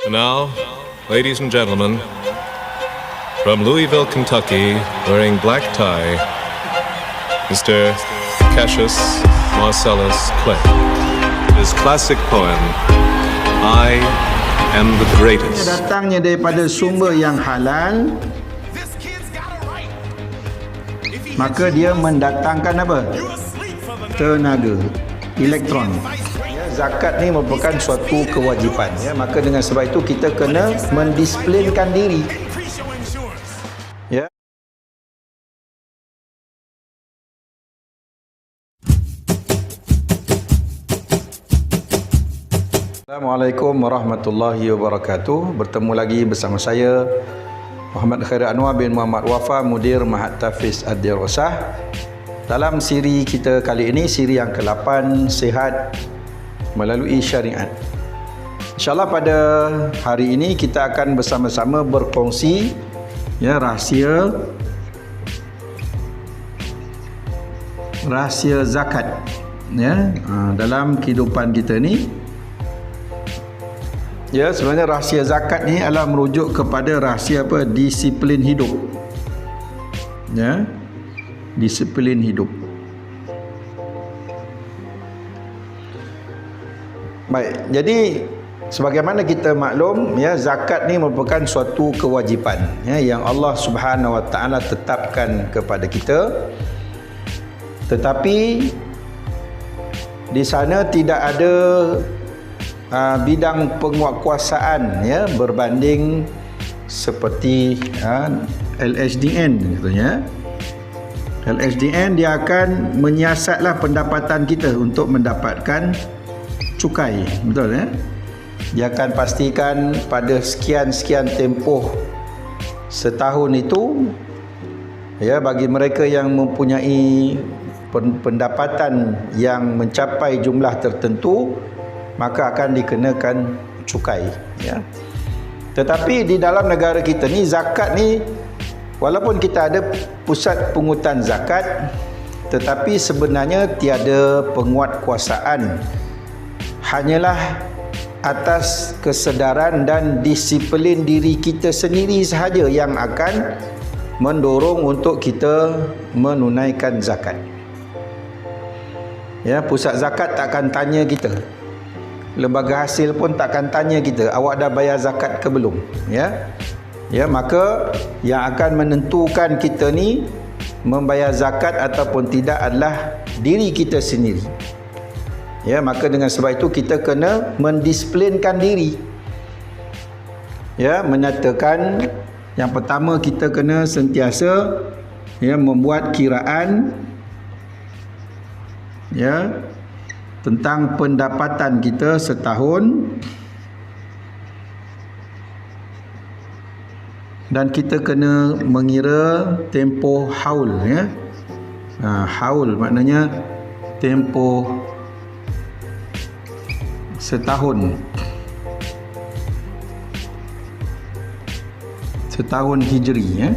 And now, ladies and gentlemen, from Louisville, Kentucky, wearing black tie, Mr. Cassius Marcellus Clay. His classic poem, I Am the Greatest. Datangnya daripada sumber yang halal, maka dia mendatangkan apa? Tenaga, elektron. Zakat ni merupakan suatu kewajipan, ya. Maka dengan sebab itu kita kena mendisiplinkan diri, ya. Assalamualaikum warahmatullahi wabarakatuh. Bertemu lagi bersama saya Muhammad Khairi Anwar bin Muhammad Wafa, Mudir Mahat Tahfiz Ad-Dirasah. Dalam siri kita kali ini, siri yang ke-8, Sihat Melalui Syariat. InsyaAllah pada hari ini kita akan bersama-sama berkongsi, ya, rahsia zakat, ya, dalam kehidupan kita ni. Ya, sebenarnya rahsia zakat ni adalah merujuk kepada rahsia apa? Disiplin hidup. Ya, disiplin hidup. Baik, jadi sebagaimana kita maklum, ya, zakat ni merupakan suatu kewajipan, ya, yang Allah Subhanahu Wa Taala tetapkan kepada kita. Tetapi di sana tidak ada bidang penguatkuasaan, ya, berbanding seperti LHDN katanya. LHDN dia akan menyiasatlah pendapatan kita untuk mendapatkan cukai, betul, ya. Dia akan pastikan pada sekian-sekian tempoh setahun itu, ya, bagi mereka yang mempunyai pendapatan yang mencapai jumlah tertentu, maka akan dikenakan cukai, ya. Tetapi di dalam negara kita ni, zakat ni, walaupun kita ada pusat pungutan zakat, tetapi sebenarnya tiada penguatkuasaan. Hanyalah atas kesedaran dan disiplin diri kita sendiri sahaja yang akan mendorong untuk kita menunaikan zakat. Ya, pusat zakat takkan tanya kita. Lembaga hasil pun takkan tanya kita, awak dah bayar zakat ke belum, ya. Ya, maka yang akan menentukan kita ni membayar zakat ataupun tidak adalah diri kita sendiri. Ya, maka dengan sebab itu kita kena mendisiplinkan diri. Ya, menyatakan yang pertama kita kena sentiasa, ya, membuat kiraan, ya, tentang pendapatan kita setahun, dan kita kena mengira tempoh haul, ya. Haul maknanya tempoh setahun hijri, ya.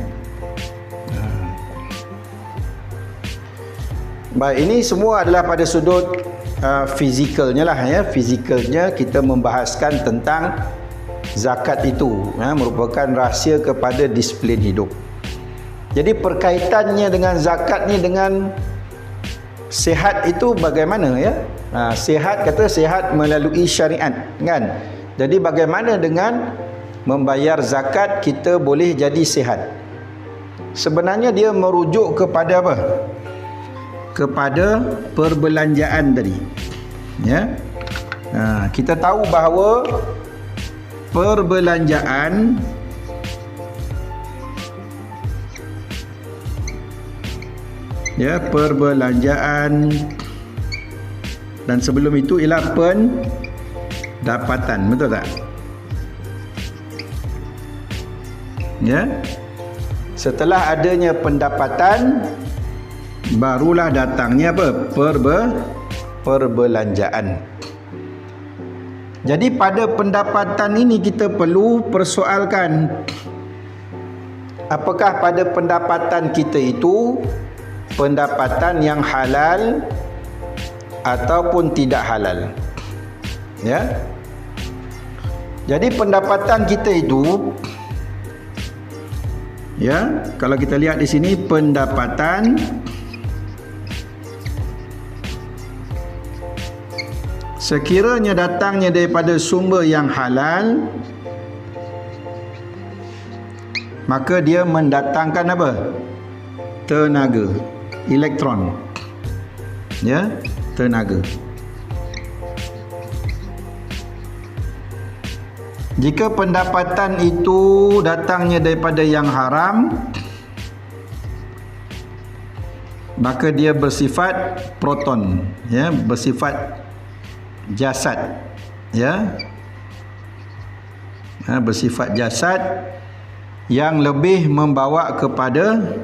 Baik, ini semua adalah pada sudut fizikalnya lah, ya. Fizikalnya kita membahaskan tentang zakat itu, ya, merupakan rahsia kepada disiplin hidup. Jadi perkaitannya dengan zakat ni dengan sihat itu bagaimana, ya? Sihat, kata sihat melalui syariat, kan? Jadi bagaimana dengan membayar zakat kita boleh jadi sihat? Sebenarnya dia merujuk kepada apa? Kepada perbelanjaan tadi, ya. Kita tahu bahawa perbelanjaan dan sebelum itu ialah pendapatan, betul tak? Ya. Setelah adanya pendapatan, barulah datangnya apa? Perbelanjaan. Jadi pada pendapatan ini kita perlu persoalkan, apakah pada pendapatan kita itu pendapatan yang halal ataupun tidak halal, ya. Jadi pendapatan kita itu, ya, kalau kita lihat di sini pendapatan sekiranya datangnya daripada sumber yang halal, maka dia mendatangkan apa? Tenaga, elektron. Ya, tenaga. Jika pendapatan itu datangnya daripada yang haram, maka dia bersifat proton, ya, bersifat jasad, ya, bersifat jasad yang lebih membawa kepada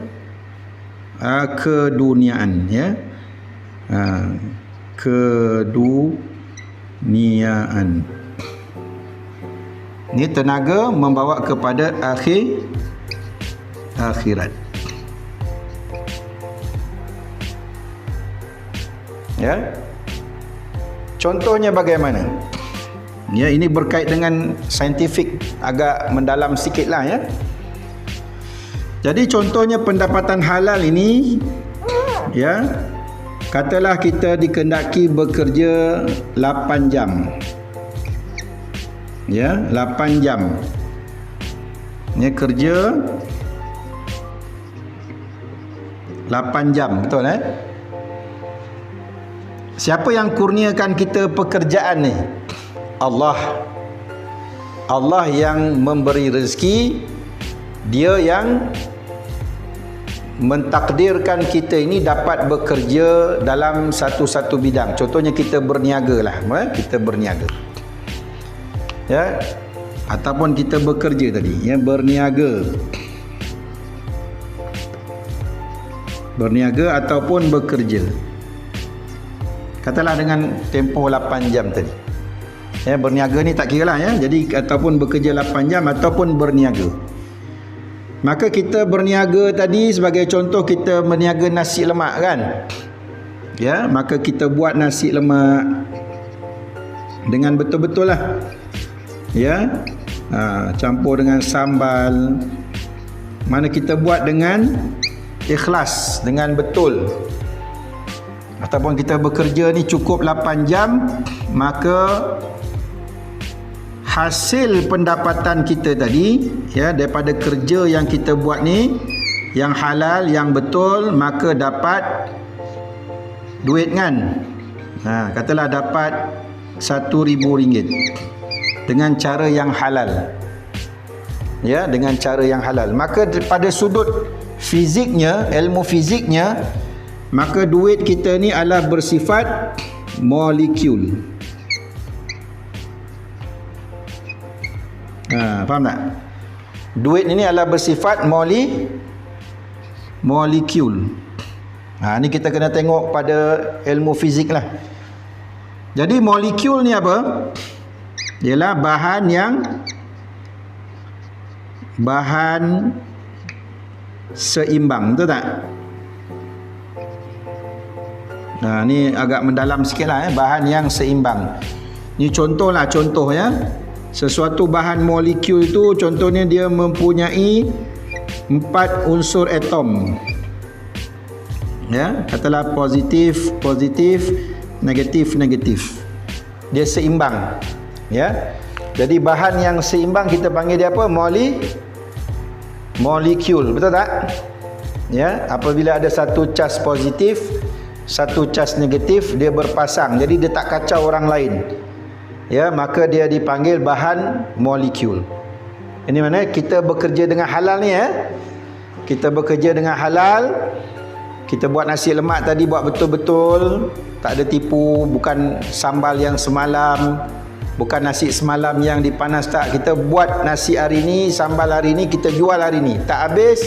keduniaan, ya, keduniaan. Ini tenaga membawa kepada akhirat. Ya. Contohnya bagaimana? Ya, ini berkait dengan saintifik, agak mendalam sikitlah, ya. Jadi contohnya pendapatan halal ini, ya, katalah kita dikehendaki bekerja 8 jam. Ya, 8 jam. Ini kerja 8 jam, betul, Siapa yang kurniakan kita pekerjaan ni? Allah. Allah yang memberi rezeki, dia yang mentakdirkan kita ini dapat bekerja dalam satu-satu bidang. Contohnya kita berniaga lah, kita berniaga. Ya, ataupun kita bekerja tadi, ya, berniaga ataupun bekerja, katalah dengan tempoh 8 jam tadi, ya. Berniaga ni tak kira lah, ya. Jadi ataupun bekerja 8 jam ataupun berniaga. Maka kita berniaga tadi, sebagai contoh kita berniaga nasi lemak, kan, ya. Maka kita buat nasi lemak dengan betul-betul lah, ya, campur dengan sambal. Mana kita buat dengan ikhlas, dengan betul. Ataupun kita bekerja ni cukup 8 jam, maka hasil pendapatan kita tadi, ya, daripada kerja yang kita buat ni, yang halal, yang betul, maka dapat duit, kan. Katalah dapat RM1,000 dengan cara yang halal, ya, dengan cara yang halal. Maka pada sudut fiziknya, ilmu fiziknya, maka duit kita ni adalah bersifat molekul. Faham tak? Duit ini adalah bersifat molekul. Ni kita kena tengok pada ilmu fizik lah. Jadi molekul ni apa? Ialah bahan seimbang, betul tak? Ni agak mendalam sikit lah, bahan yang seimbang. Ni contoh, ya. Sesuatu bahan molekul itu contohnya dia mempunyai 4 unsur atom, ya. Katalah positif, negatif. Dia seimbang, ya. Jadi bahan yang seimbang kita panggil dia apa? Molekul, betul tak? Ya, apabila ada satu cas positif, satu cas negatif, dia berpasang, jadi dia tak kacau orang lain, ya, maka dia dipanggil bahan molekul. Ini mana kita bekerja dengan halal ni, ya. Kita bekerja dengan halal. Kita buat nasi lemak tadi, buat betul-betul, tak ada tipu, bukan sambal yang semalam, bukan nasi semalam yang dipanas, tak. Kita buat nasi hari ni, sambal hari ni, kita jual hari ni, tak habis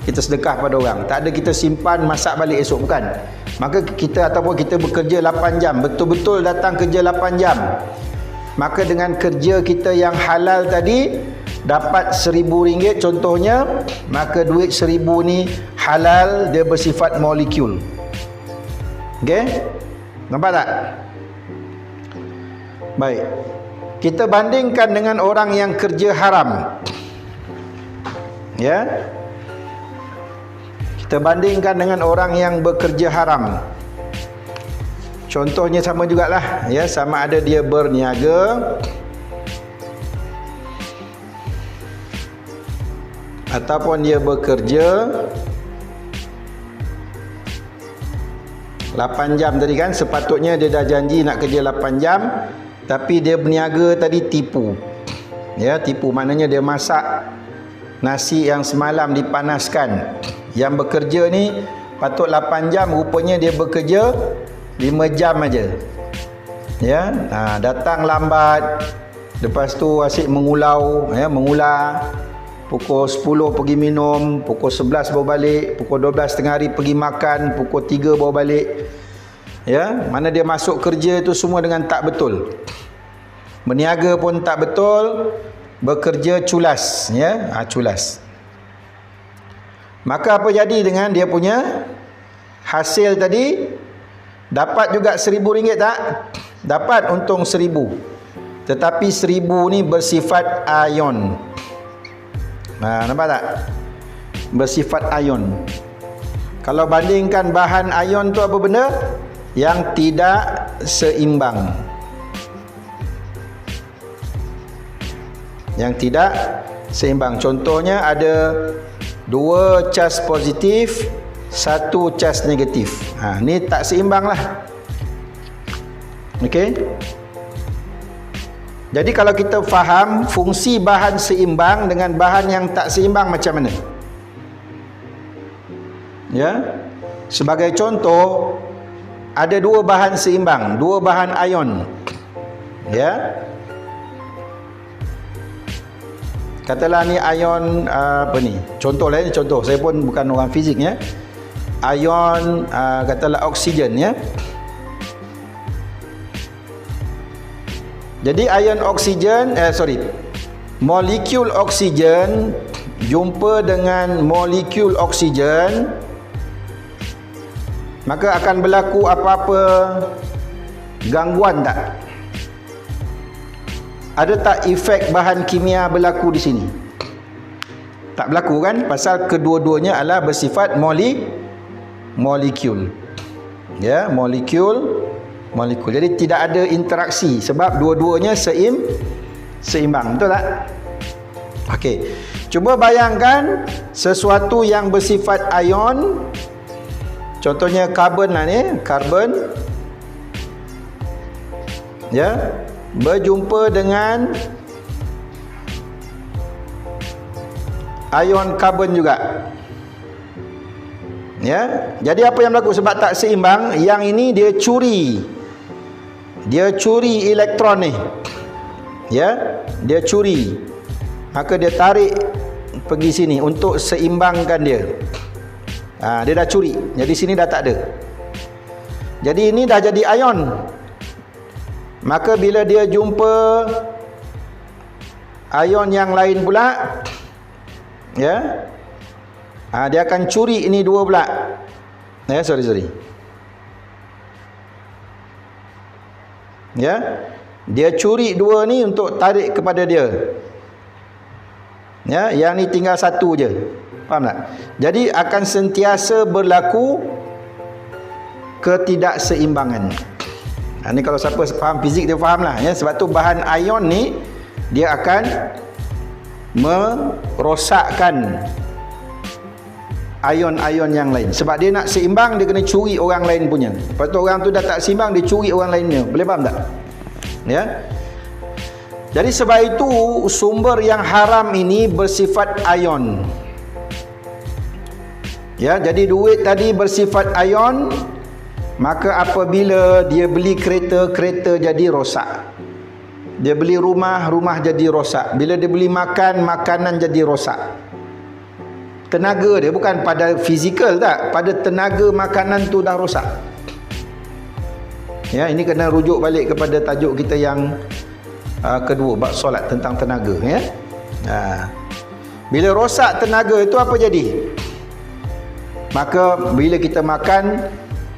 kita sedekah pada orang. Tak ada kita simpan masak balik esok, bukan. Maka kita ataupun kita bekerja 8 jam, betul-betul datang kerja 8 jam. Maka dengan kerja kita yang halal tadi dapat RM1,000 contohnya, maka duit 1,000 ni halal, dia bersifat molekul. Okey? Nampak tak? Baik. Kita bandingkan dengan orang yang kerja haram. Ya. Kita bandingkan dengan orang yang bekerja haram. Contohnya sama jugalah, ya, sama ada dia berniaga ataupun dia bekerja 8 jam tadi kan, sepatutnya dia dah janji nak kerja 8 jam, tapi dia berniaga tadi tipu. Ya, tipu maknanya dia masak nasi yang semalam dipanaskan. Yang bekerja ni patut 8 jam, rupanya dia bekerja 5 jam aja. Ya, datang lambat, lepas tu asyik mengulau, ya, mengular. Pukul 10 pergi minum, pukul 11 baru balik, pukul 12 tengah hari pergi makan, pukul 3 baru balik. Ya, mana dia masuk kerja tu semua dengan tak betul. Berniaga pun tak betul, bekerja culas, ya, culas. Maka apa jadi dengan dia punya hasil tadi? Dapat juga RM1,000 tak? Dapat untung RM1,000. Tetapi RM1,000 ni bersifat ion. Nampak tak? Bersifat ion. Kalau bandingkan bahan ion tu apa benda? Yang tidak seimbang. Yang tidak seimbang. Contohnya ada 2 cas positif, 1 cas negatif. Ni tak seimbang lah. Okey. Jadi kalau kita faham fungsi bahan seimbang dengan bahan yang tak seimbang macam mana? Ya. Sebagai contoh, ada 2 bahan seimbang, 2 bahan ion. Ya. Katalah ni ion apa ni? Contohlah ni contoh. Saya pun bukan orang fizik ya. Ion katalah oksigen ya. Jadi ion oksigen molekul oksigen jumpa dengan molekul oksigen, maka akan berlaku apa-apa gangguan tak? Ada tak efek bahan kimia berlaku di sini? Tak berlaku kan? Pasal kedua-duanya adalah bersifat molekul. Ya, molekul. Jadi tidak ada interaksi sebab dua-duanya seimbang. Betul tak? Okey. Cuba bayangkan sesuatu yang bersifat ion. Contohnya karbon lah ni, karbon. Ya, berjumpa dengan ion karbon juga. Ya, jadi apa yang berlaku sebab tak seimbang? Yang ini dia curi elektron ni. Ya, dia curi. Maka dia tarik pergi sini untuk seimbangkan dia. Dia dah curi. Jadi sini dah tak ada. Jadi ini dah jadi ion. Maka bila dia jumpa ion yang lain pula, ya, dia akan curi ini 2 pula. Sorry. Ya, dia curi 2 ni untuk tarik kepada dia. Ya, yang ni tinggal 1 je. Faham tak? Jadi akan sentiasa berlaku ketidakseimbangan. Ni kalau siapa faham fizik dia faham lah ya. Sebab tu bahan ion ni dia akan merosakkan ion-ion yang lain. Sebab dia nak seimbang, dia kena curi orang lain punya. Lepas tu orang tu dah tak seimbang, dia curi orang lainnya. Boleh faham tak? Ya. Jadi sebab itu sumber yang haram ini bersifat ion. Ya, jadi duit tadi bersifat ion, maka apabila dia beli kereta, kereta jadi rosak. Dia beli rumah, rumah jadi rosak. Bila dia beli makan, makanan jadi rosak. Tenaga dia bukan pada fizikal tak, pada tenaga makanan tu dah rosak. Ya, ini kena rujuk balik kepada tajuk kita yang kedua, bab solat tentang tenaga ya. Bila rosak tenaga itu apa jadi? Maka bila kita makan,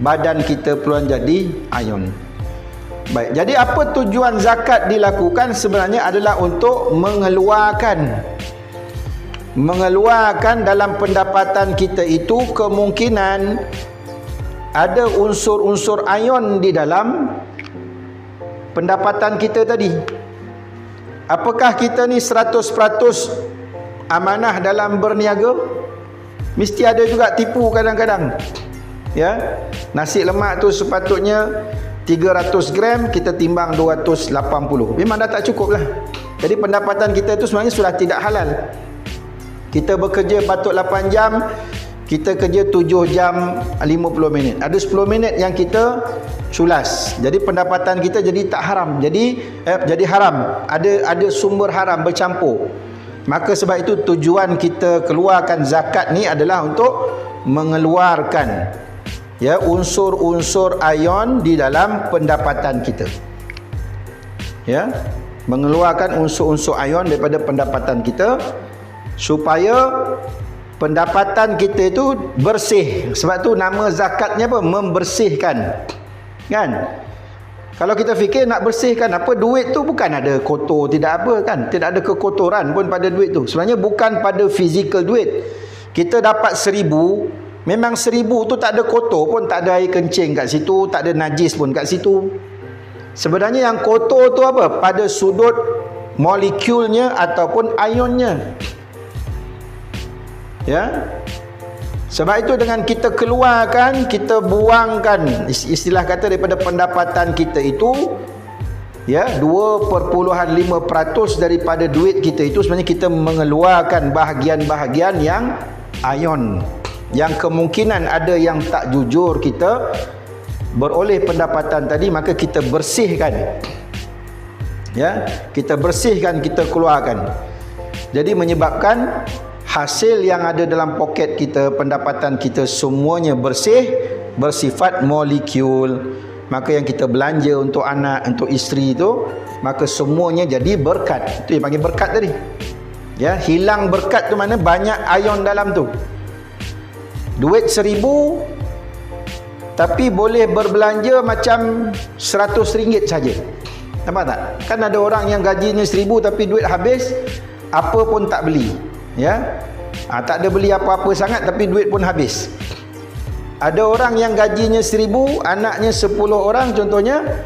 badan kita peluang jadi ion. Baik, jadi apa tujuan zakat dilakukan? Sebenarnya adalah untuk mengeluarkan dalam pendapatan kita itu kemungkinan ada unsur-unsur ion di dalam pendapatan kita tadi. Apakah kita ni 100% amanah dalam berniaga? Mesti ada juga tipu kadang-kadang. Ya, nasi lemak tu sepatutnya 300 gram, kita timbang 280. Memang dah tak cukup lah. Jadi pendapatan kita tu sebenarnya sudah tidak halal. Kita bekerja patut 8 jam, kita kerja 7 jam 50 minit. Ada 10 minit yang kita culas. Jadi pendapatan kita jadi tak haram. Jadi haram. Ada sumber haram bercampur. Maka sebab itu tujuan kita keluarkan zakat ni adalah untuk mengeluarkan unsur-unsur ion di dalam pendapatan kita. Ya, mengeluarkan unsur-unsur ion daripada pendapatan kita supaya pendapatan kita itu bersih. Sebab tu nama zakatnya apa? Membersihkan. Kan? Kalau kita fikir nak bersihkan apa, duit tu bukan ada kotor, tidak apa kan? Tidak ada kekotoran pun pada duit tu. Sebenarnya bukan pada fizikal duit. Kita dapat 1,000, memang 1,000 tu tak ada kotor pun, tak ada air kencing kat situ, tak ada najis pun kat situ. Sebenarnya yang kotor tu apa? Pada sudut molekulnya ataupun ionnya. Ya. Sebab itu dengan kita keluarkan, kita buangkan, istilah kata daripada pendapatan kita itu, ya, 2.5% daripada duit kita itu sebenarnya kita mengeluarkan bahagian-bahagian yang ion, yang kemungkinan ada yang tak jujur kita beroleh pendapatan tadi, maka kita bersihkan. Ya, kita bersihkan, kita keluarkan. Jadi menyebabkan hasil yang ada dalam poket kita, pendapatan kita semuanya bersih, bersifat molekul. Maka yang kita belanja untuk anak, untuk isteri itu, maka semuanya jadi berkat. Itu yang panggil berkat tadi. Ya, hilang berkat tu mana? Banyak ion dalam tu. Duit 1,000 tapi boleh berbelanja macam RM100 saja. Nampak tak? Kan ada orang yang gajinya 1,000 tapi duit habis, apa pun tak beli. Ya, tak ada beli apa-apa sangat tapi duit pun habis. Ada orang yang gajinya 1,000, anaknya 10 orang contohnya,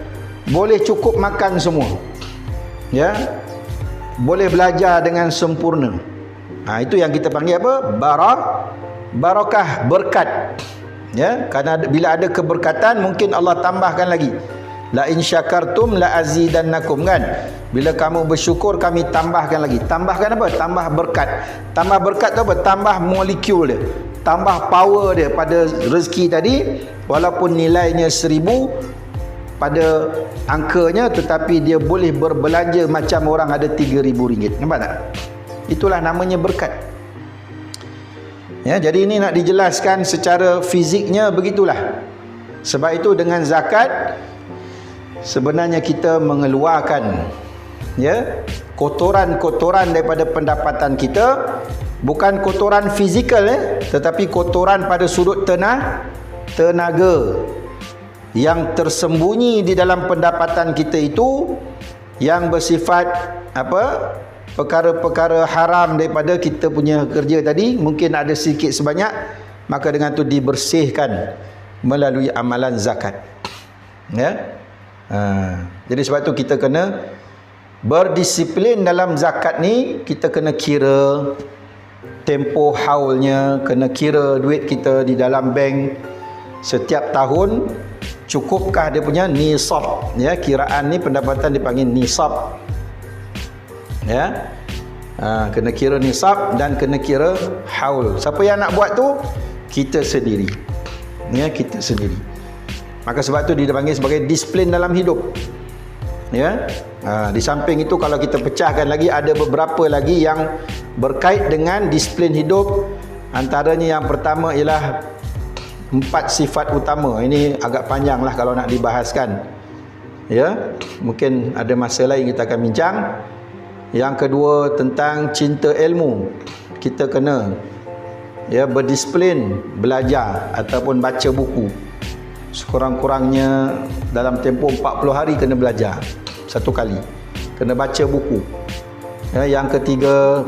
boleh cukup makan semua. Ya, boleh belajar dengan sempurna. Itu yang kita panggil apa? Barakah, berkat. Ya, karena bila ada keberkatan mungkin Allah tambahkan lagi. La in syakartum la azidannakum, kan? Bila kamu bersyukur kami tambahkan lagi. Tambahkan apa? Tambah berkat. Tambah berkat tu apa? Tambah molekul dia. Tambah power dia pada rezeki tadi, walaupun nilainya 1,000 pada angkanya, tetapi dia boleh berbelanja macam orang ada RM3,000. Nampak tak? Itulah namanya berkat. Ya, jadi ini nak dijelaskan secara fiziknya begitulah. Sebab itu dengan zakat sebenarnya kita mengeluarkan kotoran-kotoran daripada pendapatan kita, bukan kotoran fizikal tetapi kotoran pada sudut tenaga yang tersembunyi di dalam pendapatan kita itu, yang bersifat apa? Perkara-perkara haram daripada kita punya kerja tadi, mungkin ada sedikit sebanyak, maka dengan itu dibersihkan melalui amalan zakat. Ya. Jadi sebab itu kita kena berdisiplin dalam zakat ni. Kita kena kira tempoh haulnya, kena kira duit kita di dalam bank setiap tahun cukupkah dia punya nisab. Ya, kiraan ni pendapatan dipanggil nisab. Ya, kena kira nisab dan kena kira haul. Siapa yang nak buat tu? Kita sendiri. Ya, kita sendiri. Maka sebab tu dia dipanggil sebagai disiplin dalam hidup. Ya, di samping itu kalau kita pecahkan lagi, ada beberapa lagi yang berkait dengan disiplin hidup. Antaranya yang pertama ialah 4 sifat utama. Ini agak panjang lah kalau nak dibahaskan. Ya, mungkin ada masa lain kita akan bincang. Yang kedua tentang cinta ilmu. Kita kena berdisiplin belajar ataupun baca buku sekurang-kurangnya dalam tempoh 40 hari kena belajar satu kali, kena baca buku. Ya, yang ketiga,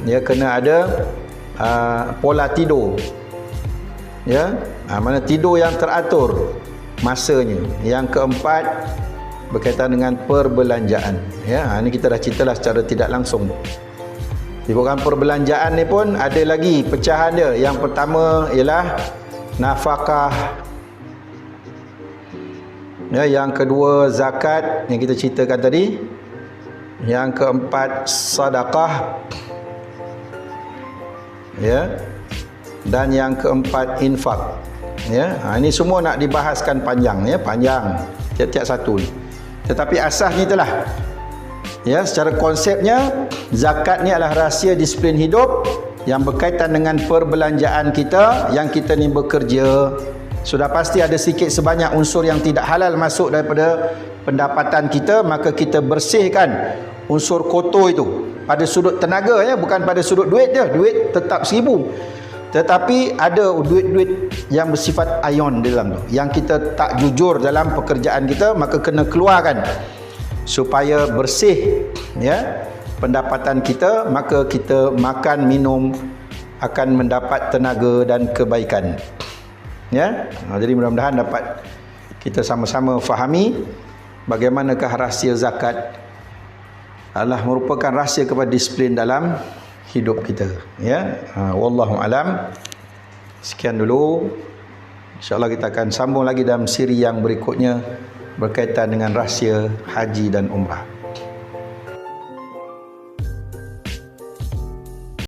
ya, kena ada pola tidur. Ya, mana tidur yang teratur masanya. Yang keempat, berkaitan dengan perbelanjaan. Ya, ini kita dah ceritalah secara tidak langsung. Bukan perbelanjaan ni pun ada lagi pecahan dia. Yang pertama ialah nafkah. Ya, yang kedua zakat yang kita ceritakan tadi. Yang keempat sedekah. Ya. Dan yang keempat infak. Ya, ini semua nak dibahaskan panjang, ya, panjang tiap-tiap satu. Tetapi asasnya itulah. Ya, secara konsepnya zakat ni adalah rahsia disiplin hidup yang berkaitan dengan perbelanjaan kita, yang kita ni bekerja. Sudah pasti ada sikit sebanyak unsur yang tidak halal masuk daripada pendapatan kita, maka kita bersihkan unsur kotor itu pada sudut tenaga, ya, bukan pada sudut duit dia. Duit tetap 1000. Tetapi ada duit-duit yang bersifat ion di dalam tu, yang kita tak jujur dalam pekerjaan kita, maka kena keluarkan supaya bersih, ya, pendapatan kita. Maka kita makan minum akan mendapat tenaga dan kebaikan. Ya, jadi mudah-mudahan dapat kita sama-sama fahami bagaimanakah rahsia zakat adalah merupakan rahsia kepada disiplin dalam hidup kita. Ya, wallahu alam. Sekian dulu. InsyaAllah kita akan sambung lagi dalam siri yang berikutnya berkaitan dengan rahsia haji dan umrah.